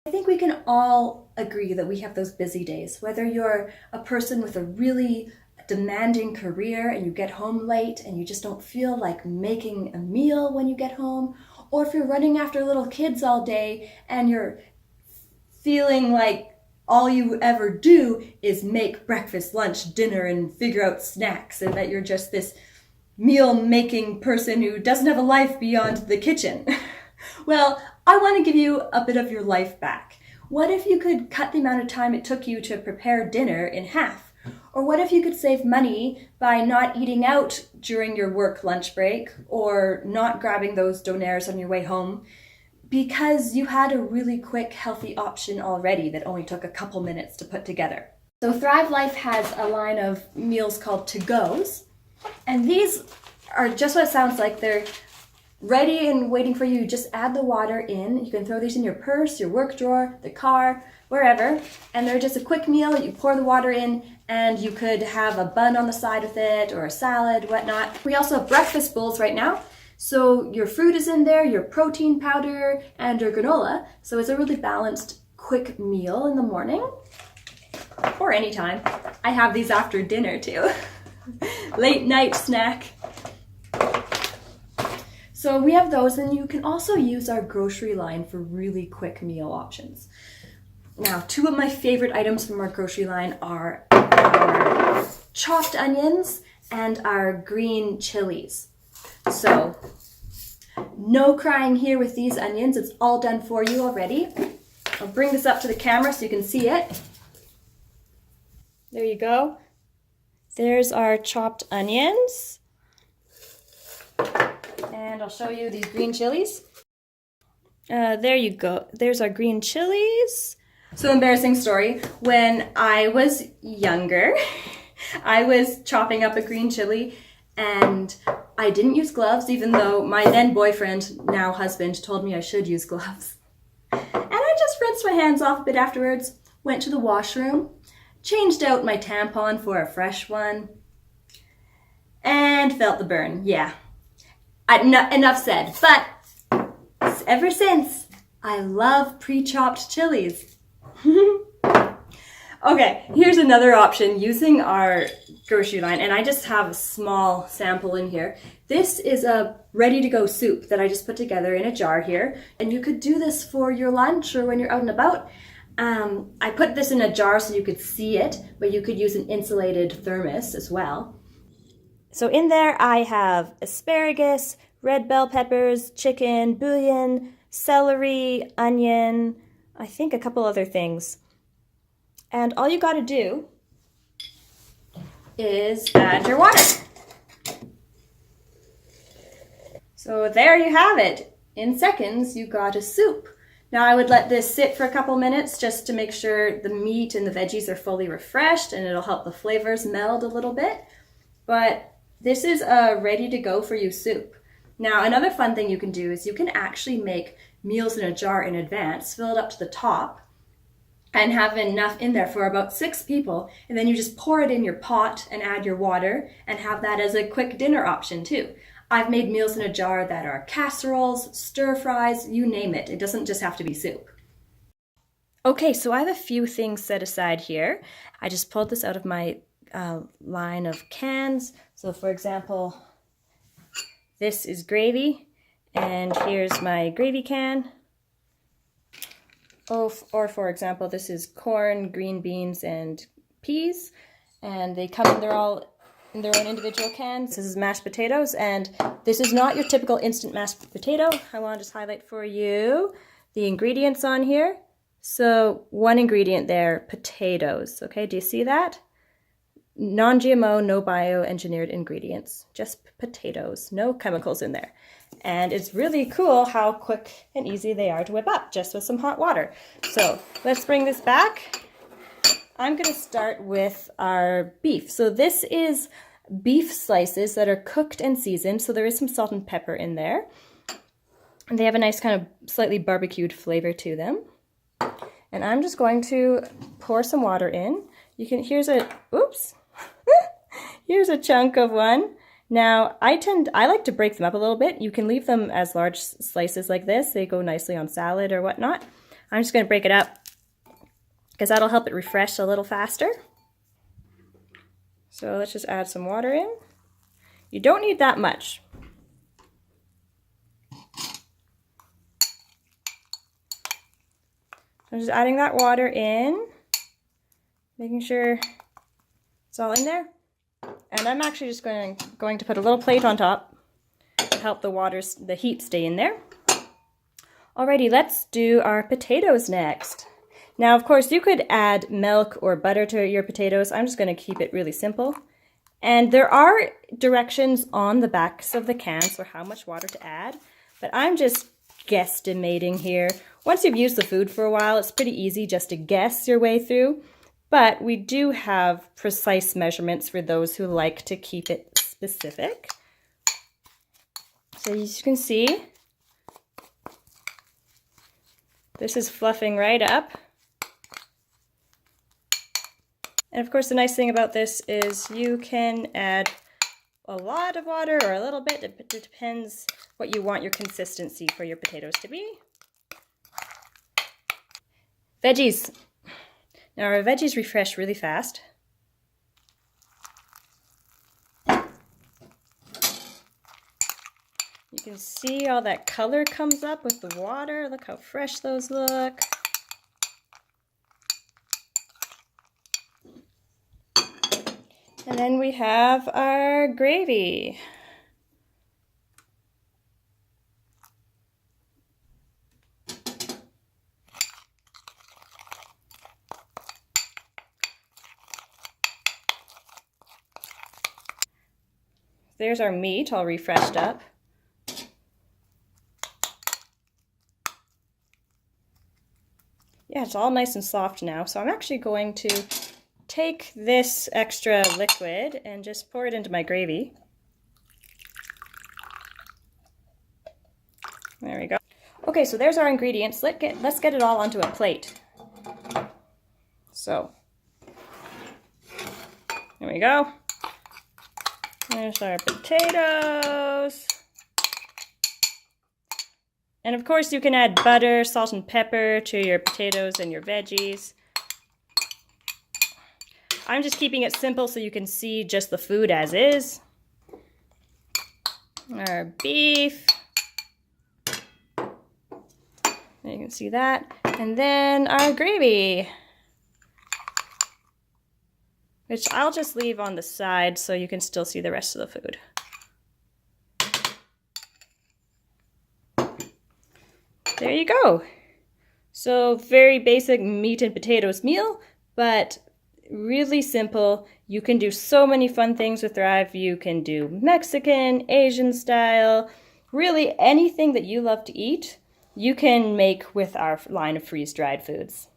I think we can all agree that we have those busy days, whether you're a person with a really demanding career and you get home late and you just don't feel like making a meal when you get home, or if you're running after little kids all day and you're feeling like all you ever do is make breakfast, lunch, dinner, and figure out snacks, and that you're just this meal-making person who doesn't have a life beyond the kitchen. Well, I want to give you a bit of your life back. What if you could cut the amount of time it took you to prepare dinner in half? Or what if you could save money by not eating out during your work lunch break or not grabbing those donaires on your way home because you had a really quick, healthy option already that only took a couple minutes to put together? So Thrive Life has a line of meals called to-go's, and these are just what it sounds like. They're ready and waiting for you. Just add the water in. You can throw these in your purse, your work drawer, the car, wherever. And they're just a quick meal. You pour the water in and you could have a bun on the side with it or a salad, whatnot. We also have breakfast bowls right now. So your fruit is in there, your protein powder, and your granola. So it's a really balanced, quick meal in the morning or anytime. I have these after dinner too. Late night snack. So we have those, and you can also use our grocery line for really quick meal options. Now, two of my favorite items from our grocery line are our chopped onions and our green chilies. So, no crying here with these onions. It's all done for you already. I'll bring this up to the camera so you can see it. There you go. There's our chopped onions. And I'll show you these green chilies. There you go. There's our green chilies. So, embarrassing story. When I was younger, I was chopping up a green chili and I didn't use gloves, even though my then boyfriend, now husband, told me I should use gloves. And I just rinsed my hands off a bit afterwards, went to the washroom, changed out my tampon for a fresh one, and felt the burn. Yeah. Enough said. But ever since, I love pre-chopped chilies. Okay, here's another option using our grocery line, and I just have a small sample in here. This is a ready-to-go soup that I just put together in a jar here, and you could do this for your lunch or when you're out and about. I put this in a jar so you could see it, but you could use an insulated thermos as well. So in there I have asparagus, red bell peppers, chicken, bouillon, celery, onion, I think a couple other things. And all you gotta do is add your water. So there you have it. In seconds, you got a soup. Now I would let this sit for a couple minutes just to make sure the meat and the veggies are fully refreshed, and it'll help the flavors meld a little bit. But this is a ready to go for you soup. Now, another fun thing you can do is you can actually make meals in a jar in advance, fill it up to the top, and have enough in there for about 6 people, and then you just pour it in your pot and add your water and have that as a quick dinner option too. I've made meals in a jar that are casseroles, stir fries, you name it. It doesn't just have to be soup. Okay, so I have a few things set aside here. I just pulled this out of my line of cans. So for example, this is gravy, and here's my gravy can. Or for example, this is corn, green beans, and peas, and they come in, they're all in their own individual cans. This is mashed potatoes, and this is not your typical instant mashed potato. I want to just highlight for you the ingredients on here. So one ingredient there, potatoes. Okay, do you see that? Non-GMO, no bioengineered ingredients, just potatoes, no chemicals in there. And it's really cool how quick and easy they are to whip up just with some hot water. So let's bring this back. I'm going to start with our beef. So this is beef slices that are cooked and seasoned, so there is some salt and pepper in there. And they have a nice kind of slightly barbecued flavor to them. And I'm just going to pour some water in. You can, here's a chunk of one. Now, I like to break them up a little bit. You can leave them as large slices like this. They go nicely on salad or whatnot. I'm just going to break it up because that'll help it refresh a little faster. So let's just add some water in. You don't need that much. I'm just adding that water in, making sure it's all in there. And I'm actually just going to put a little plate on top to help the heat stay in there. Alrighty, let's do our potatoes next. Now, of course, you could add milk or butter to your potatoes. I'm just going to keep it really simple. And there are directions on the backs of the cans for how much water to add, but I'm just guesstimating here. Once you've used the food for a while, it's pretty easy just to guess your way through, but we do have precise measurements for those who like to keep it specific. So as you can see, this is fluffing right up. And of course, the nice thing about this is you can add a lot of water or a little bit. It depends what you want your consistency for your potatoes to be. Veggies. Now our veggies refresh really fast. You can see all that color comes up with the water. Look how fresh those look. And then we have our gravy. There's our meat all refreshed up. Yeah, it's all nice and soft now. So I'm actually going to take this extra liquid and just pour it into my gravy. There we go. Okay, so there's our ingredients. Let's get it all onto a plate. So, there we go. There's our potatoes. And of course you can add butter, salt, and pepper to your potatoes and your veggies. I'm just keeping it simple so you can see just the food as is. Our beef. There you can see that. And then our gravy, which I'll just leave on the side so you can still see the rest of the food. There you go. So very basic meat and potatoes meal, but really simple. You can do so many fun things with Thrive. You can do Mexican, Asian style, really anything that you love to eat, you can make with our line of freeze-dried foods.